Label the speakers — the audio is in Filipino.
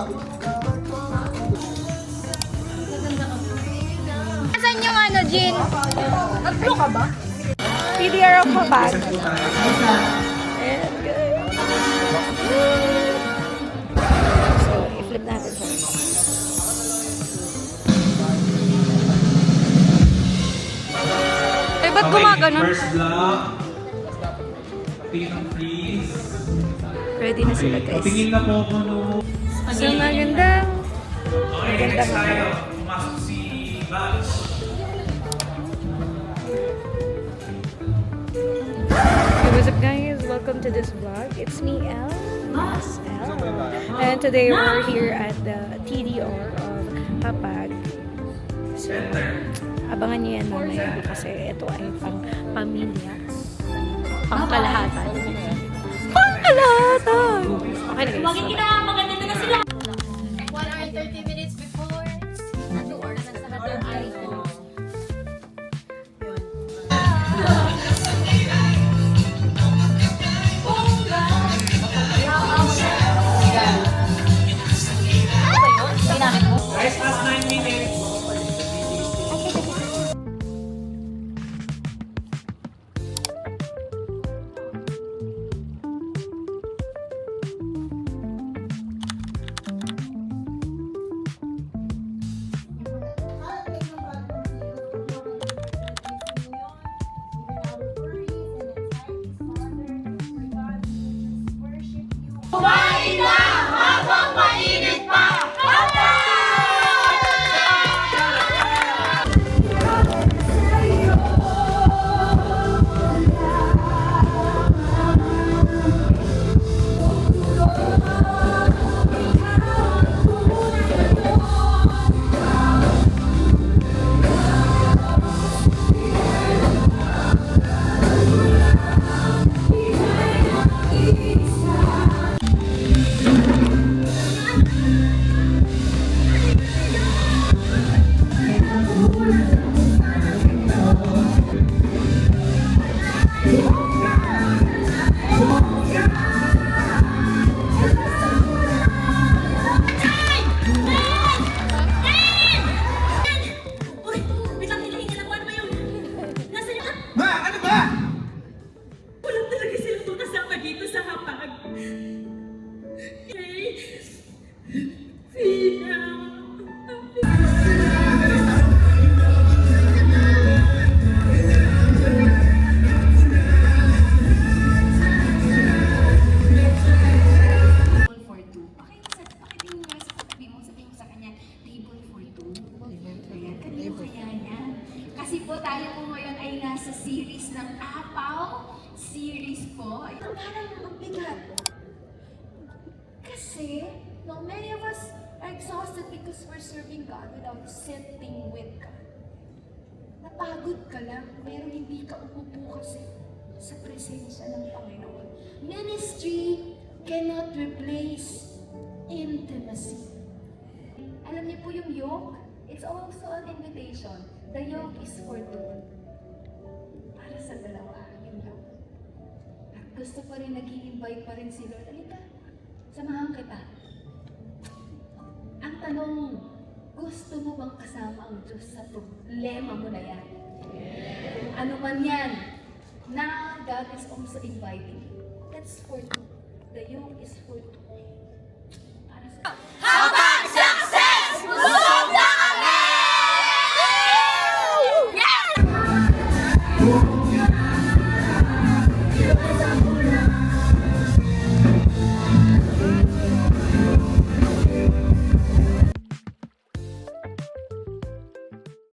Speaker 1: Saan yung ano, Jean?
Speaker 2: Tatlo ka ba?
Speaker 1: PDR of Hapag. And good. So, i-flip natin siya. Eh, ba't gumaganon?
Speaker 3: First block. Pinong freeze.
Speaker 1: Ready na sila, guys.
Speaker 3: Tingin na po ko no.
Speaker 1: So, magandang.
Speaker 3: Okay, next tayo. Pumasok si Batch.
Speaker 1: Hey, what's up, guys? Welcome to this vlog. It's me, Elle. Yes, Elle. And today we're here at the TDR of Hapag. So, abangan niyo yan mamaya kasi ito ay pang pamilya. Pangkalahatan. Pangkalahatan! Okay na, guys.
Speaker 2: Maganda na sila.
Speaker 4: 1 hour and 30 minutes before, na 2 hours na sa hotel ay
Speaker 3: Guys, last 9 minutes.
Speaker 4: kasi po tayo po ngayon ay nasa series ng Apaw series po. Parang mabigat. Kasi, no, many of us are exhausted because we're serving God without sitting with God. Napagod ka lang, pero hindi ka umupo kasi sa presensya ng Panginoon. Ministry cannot replace intimacy. Alam niyo po yung yoke? It's also an invitation. The yoke is for two. Para sa dalawa, yung yoke. At gusto pa rin, nag-i-invite pa rin si Lord. Alika, samahan kita. Ang tanong, gusto mo bang kasama ang Diyos sa problema mo na yan? Ano man yan, na God is also inviting you. That's for two. The yoke is for two.